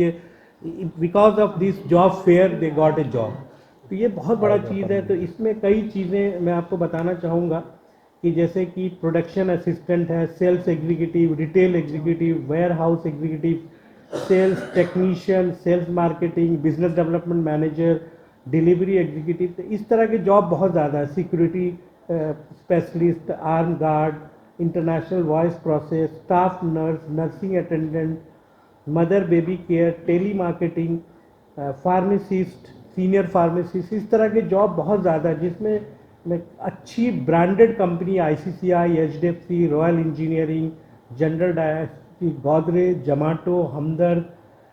Because of this job fair they got a job. तो ये बहुत बड़ा चीज़ है। तो इसमें कई चीज़ें मैं आपको बताना चाहूँगा कि जैसे कि प्रोडक्शन असिस्टेंट है, sales executive, retail executive, warehouse executive, sales technician, sales marketing, business development manager, delivery executive. तो इस तरह के जॉब बहुत ज़्यादा है। Security specialist, arm guard, international voice process, staff nurse, nursing attendant, mother baby care, telemarketing, pharmacist, senior pharmacist, इस तरह के जॉब बहुत ज़्यादा है जिसमें अच्छी branded company ICICI, HDFC, royal engineering, general direct, Godrej, Zomato, हमदर्द,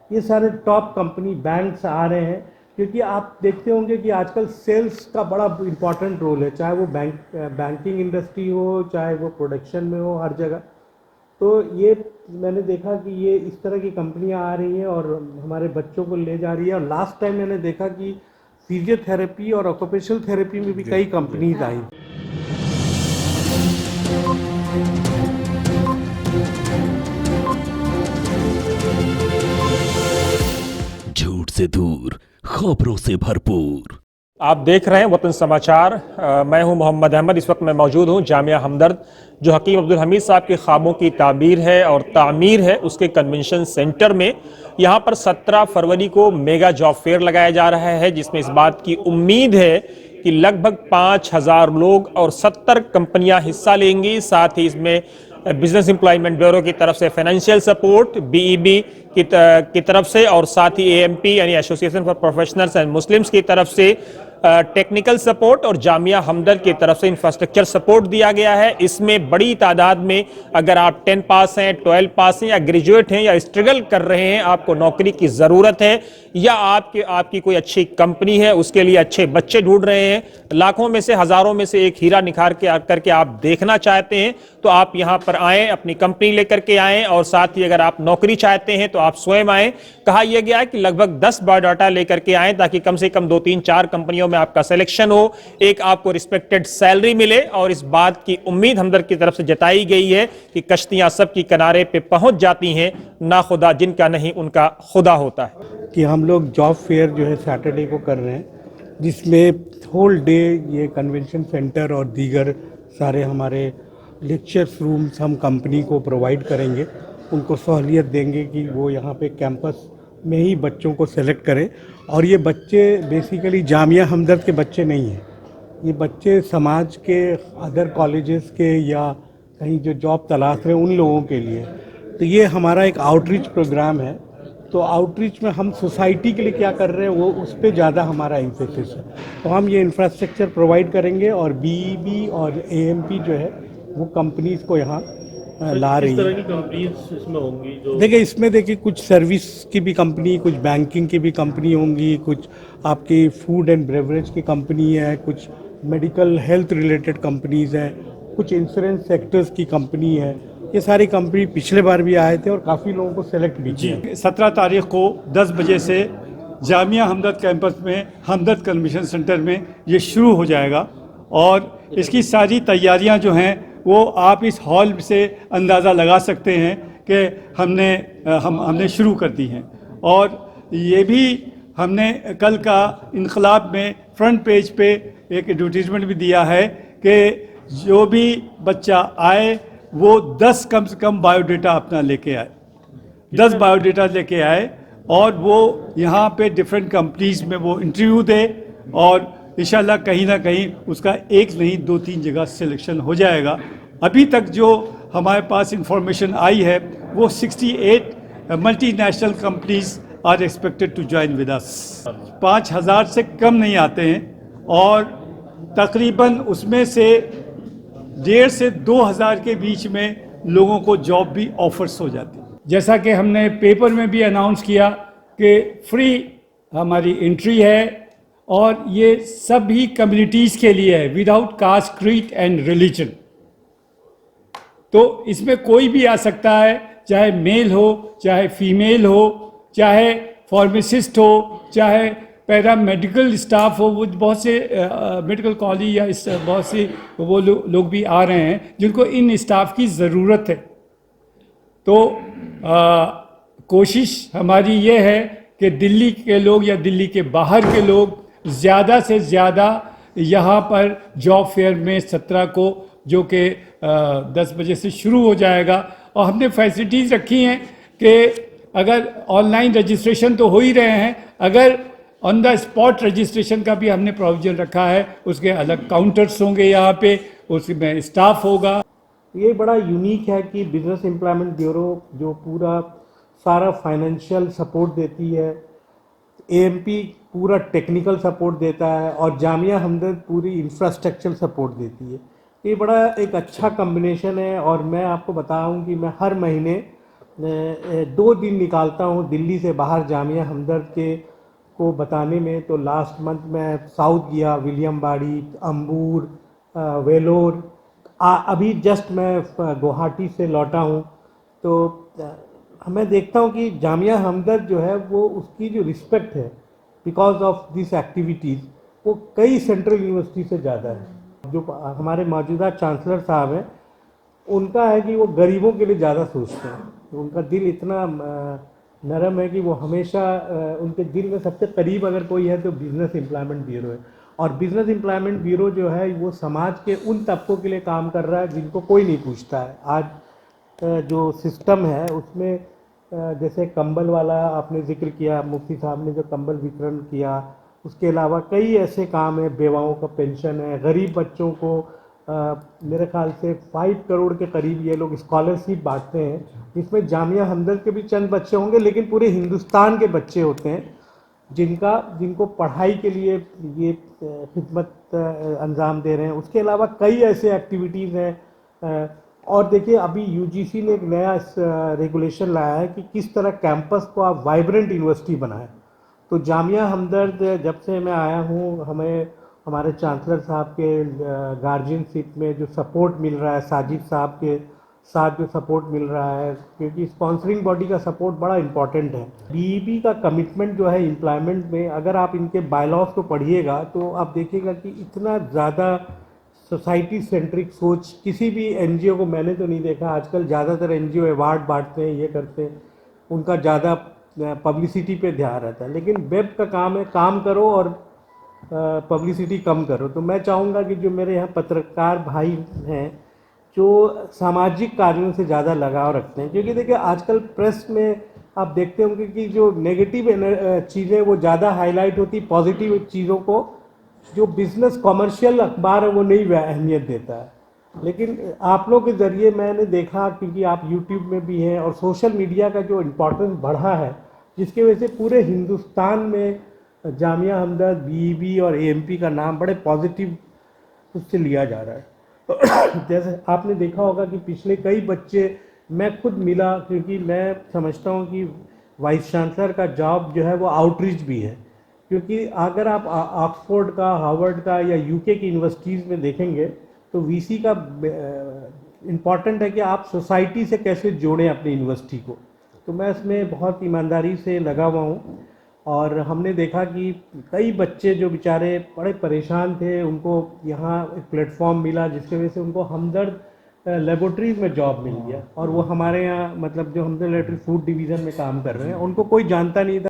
ये सारे टॉप कंपनी बैंक्स आ रहे हैं। क्योंकि आप देखते होंगे कि आजकल सेल्स का बड़ा इंपॉर्टेंट रोल है, चाहे वो बैंकिंग इंडस्ट्री हो, चाहे वो प्रोडक्शन में हो, हर जगह। तो ये मैंने देखा कि ये इस तरह की कंपनियां आ रही हैं और हमारे बच्चों को ले जा रही है। और लास्ट टाइम मैंने देखा कि फिजियोथेरेपी और ऑक्यूपेशनल थेरेपी में भी कई कंपनीज आई। झूठ से दूर, खबरों से भरपूर। आप देख रहे हैं वतन समाचार। मैं हूं मोहम्मद अहमद। इस वक्त मैं मौजूद हूं जामिया हमदर्द, जो हकीम अब्दुल हमीद साहब के ख्वाबों की ताबीर है और तामीर है, उसके कन्वेंशन सेंटर में। यहां पर 17 फरवरी को मेगा जॉब फेयर लगाया जा रहा है, जिसमें इस बात की उम्मीद है कि लगभग 5000 लोग और 70 कंपनियां हिस्सा लेंगी। साथ ही इसमें बिजनेस एम्प्लॉयमेंट ब्यूरो की तरफ से फाइनेंशियल सपोर्ट, बीईबी की तरफ से, और साथ ही एएमपी यानी association for professionals and Muslims की तरफ से टेक्निकल सपोर्ट और जामिया हमदर्द की तरफ से इंफ्रास्ट्रक्चर सपोर्ट दिया गया है। इसमें बड़ी तादाद में अगर आप 10 पास हैं, 12 पास हैं, या ग्रेजुएट हैं, या स्ट्रगल कर रहे हैं, आपको नौकरी की ज़रूरत है, या आपकी कोई अच्छी कंपनी है, उसके लिए अच्छे बच्चे ढूंढ रहे हैं, लाखों में से हज़ारों में से एक हीरा निखार के करके आप देखना चाहते हैं, तो आप यहाँ पर आएँ, अपनी कंपनी लेकर के आएँ। और साथ ही अगर आप नौकरी चाहते हैं तो आप स्वयं आएँ। कहा यह गया है कि लगभग 10 बायोडाटा लेकर के आएँ, ताकि कम से कम 2, 3, 4 कंपनियों में आपका सिलेक्शन हो, एक आपको रिस्पेक्टेड सैलरी मिले। और इस बात की उम्मीद हमदर्द की तरफ से जताई गई है कि कश्तियां सबकी किनारे पे पहुंच जाती हैं, ना खुदा जिनका नहीं उनका खुदा होता है। कि हम लोग जॉब फेयर जो है सैटरडे को कर रहे हैं, जिसमें होल डे ये कन्वेंशन सेंटर और दीगर सारे हमारे लेक्चर्स रूम्स हम कंपनी को प्रोवाइड करेंगे। उनको सहूलियत देंगे कि वो यहाँ पे कैंपस में ही बच्चों को सेलेक्ट करें। और ये बच्चे बेसिकली जामिया हमदर्द के बच्चे नहीं हैं, ये बच्चे समाज के अदर कॉलेजेस के या कहीं जो जॉब तलाश रहे हैं उन लोगों के लिए। तो ये हमारा एक आउटरीच प्रोग्राम है। तो आउटरीच में हम सोसाइटी के लिए क्या कर रहे हैं वो उस पर ज़्यादा हमारा एम्फेसिस है। तो हम ये इंफ्रास्ट्रक्चर प्रोवाइड करेंगे और बीईबी और एएमपी जो है वो कंपनीज को यहाँ ला रही है। किस तरह की कंपनीज इसमें होंगी? जो देखिए कुछ सर्विस की भी कंपनी, कुछ बैंकिंग की भी कंपनी होंगी, कुछ आपकी फूड एंड ब्रेवरेज की कंपनी है, कुछ मेडिकल हेल्थ रिलेटेड कंपनीज हैं, कुछ इंश्योरेंस सेक्टर्स की कंपनी है। ये सारी कंपनी पिछले बार भी आए थे और काफ़ी लोगों को सेलेक्ट भी किया। 17 तारीख को 10 बजे से जामिया हमदर्द कैंपस में हमदर्द कन्वेंशन सेंटर में ये शुरू हो जाएगा। और इसकी सारी तैयारियां जो हैं वो आप इस हॉल से अंदाज़ा लगा सकते हैं कि हमने शुरू कर दी हैं। और ये भी हमने कल का इनकलाब में फ्रंट पेज पे एक एडवर्टीजमेंट भी दिया है कि जो भी बच्चा आए वो 10 कम से कम बायोडाटा अपना लेके आए, 10 बायोडाटा लेके आए, और वो यहाँ पे डिफरेंट कंपनीज में वो इंटरव्यू दे, और इंशाल्लाह कहीं ना कहीं उसका एक नहीं 2-3 जगह सिलेक्शन हो जाएगा। अभी तक जो हमारे पास इंफॉर्मेशन आई है वो 68 multinational companies are expected to join with us. 5000 से कम नहीं आते हैं, और तकरीबन उसमें से 1,500 से 2,000 के बीच में लोगों को जॉब भी ऑफर्स हो जाती है। जैसा कि हमने पेपर में भी अनाउंस किया कि फ्री हमारी एंट्री है, और ये सभी कम्युनिटीज़ के लिए है, without caste, creed and religion. तो इसमें कोई भी आ सकता है, चाहे मेल हो, चाहे फीमेल हो, चाहे फार्मासिस्ट हो, चाहे पैरामेडिकल स्टाफ हो। वो बहुत से मेडिकल कॉलेज या बहुत से वो लोग भी आ रहे हैं जिनको इन स्टाफ की ज़रूरत है। तो कोशिश हमारी ये है कि दिल्ली के लोग या दिल्ली के बाहर के लोग ज़्यादा से ज़्यादा यहाँ पर जॉब फेयर में 17 को, जो कि 10 बजे से शुरू हो जाएगा, और हमने फैसिलिटीज़ रखी हैं कि अगर ऑनलाइन रजिस्ट्रेशन तो हो ही रहे हैं, अगर ऑन द स्पॉट रजिस्ट्रेशन का भी हमने प्रोविजन रखा है, उसके अलग काउंटर्स होंगे यहाँ पे, उसमें स्टाफ होगा। ये बड़ा यूनिक है कि बिजनेस एम्प्लॉयमेंट ब्यूरो जो पूरा सारा फाइनेंशियल सपोर्ट देती है, एएमपी पूरा टेक्निकल सपोर्ट देता है और जामिया हमदर्द पूरी इंफ्रास्ट्रक्चर सपोर्ट देती है। ये बड़ा एक अच्छा कॉम्बिनेशन है। और मैं आपको बताऊं कि मैं हर महीने 2 दिन निकालता हूं दिल्ली से बाहर जामिया हमदर्द के को बताने में। तो लास्ट मंथ मैं साउथ गया, विलियम बाड़ी, अम्बूर, वेलोर, अभी जस्ट मैं गुवाहाटी से लौटा हूँ। तो मैं देखता हूँ कि जामिया हमदर्द जो है वो उसकी जो रिस्पेक्ट है बिकॉज ऑफ दिस एक्टिविटीज़ वो कई सेंट्रल यूनिवर्सिटी से ज़्यादा है। जो हमारे मौजूदा चांसलर साहब हैं उनका है कि वो गरीबों के लिए ज़्यादा सोचते हैं। उनका दिल इतना नरम है कि वो हमेशा उनके दिल में सबसे करीब अगर कोई है तो बिज़नेस एम्प्लॉयमेंट ब्यूरो है। और बिज़नेस एम्प्लॉयमेंट ब्यूरो जो है वो समाज के उन तबकों के लिए काम कर रहा है जिनको कोई नहीं पूछता है। आज जो सिस्टम है उसमें जैसे कंबल वाला आपने जिक्र किया, मुफ्ती साहब ने जो कंबल वितरण किया, उसके अलावा कई ऐसे काम हैं, बेवाओं का पेंशन है, गरीब बच्चों को मेरे ख्याल से 5 करोड़ के करीब ये लोग स्कॉलरशिप बांटते हैं, जिसमें जामिया हमदर्द के भी चंद बच्चे होंगे लेकिन पूरे हिंदुस्तान के बच्चे होते हैं जिनको पढ़ाई के लिए ये खिदमत अंजाम दे रहे हैं। उसके अलावा कई ऐसे एक्टिविटीज़ हैं। और देखिए अभी यूजीसी ने एक नया रेगुलेशन लाया है कि किस तरह कैंपस को आप वाइब्रेंट यूनिवर्सिटी बनाएं। तो जामिया हमदर्द जब से मैं आया हूँ, हमें हमारे चांसलर साहब के गार्जियनशिप में जो सपोर्ट मिल रहा है, साजिद साहब के साथ जो सपोर्ट मिल रहा है, क्योंकि स्पॉन्सरिंग बॉडी का सपोर्ट बड़ा इंपॉर्टेंट है। बीईबी का कमिटमेंट जो है एम्प्लॉयमेंट में, अगर आप इनके बायलॉज को पढ़िएगा तो आप देखिएगा कि इतना ज़्यादा सोसाइटी सेंट्रिक सोच किसी भी एनजीओ को मैंने तो नहीं देखा। आजकल ज़्यादातर एनजीओ अवार्ड बांटते हैं, ये करते हैं, उनका ज़्यादा पब्लिसिटी पे ध्यान रहता है। लेकिन वेब का काम है, काम करो और पब्लिसिटी कम करो। तो मैं चाहूँगा कि जो मेरे यहाँ पत्रकार भाई हैं जो सामाजिक कार्यों से ज़्यादा लगाव रखते हैं, क्योंकि देखिए आजकल प्रेस में आप देखते होंगे कि जो नेगेटिव चीज़ें वो ज़्यादा हाईलाइट होती, पॉजिटिव चीज़ों को जो बिज़नेस कमर्शियल अखबार है वो नहीं अहमियत देता है। लेकिन आप लोग के ज़रिए मैंने देखा, क्योंकि आप यूट्यूब में भी हैं और सोशल मीडिया का जो इम्पोर्टेंस बढ़ा है, जिसकी वजह से पूरे हिंदुस्तान में जामिया हमदर्द, बीईबी और एएमपी का नाम बड़े पॉजिटिव उससे लिया जा रहा है। जैसे आपने देखा होगा कि पिछले कई बच्चे, मैं खुद मिला, क्योंकि मैं समझता हूँ कि वाइस चांसलर का जॉब जो है वो आउटरीच भी है। क्योंकि अगर आप ऑक्सफोर्ड का, हार्वर्ड का या यूके की यूनिवर्सिटीज़ में देखेंगे तो वीसी का इम्पॉर्टेंट है कि आप सोसाइटी से कैसे जोड़ें अपनी यूनिवर्सिटी को। तो मैं इसमें बहुत ईमानदारी से लगा हुआ हूँ और हमने देखा कि कई बच्चे जो बेचारे बड़े परेशान थे, उनको यहाँ एक प्लेटफॉर्म मिला जिसकी वजह से उनको हमदर्द लेबोरेटरीज़ में जॉब मिल गया। और वो हमारे यहाँ मतलब जो हमदर्द लेबोरेटरी फूड डिवीज़न में काम कर रहे हैं, उनको कोई जानता नहीं था।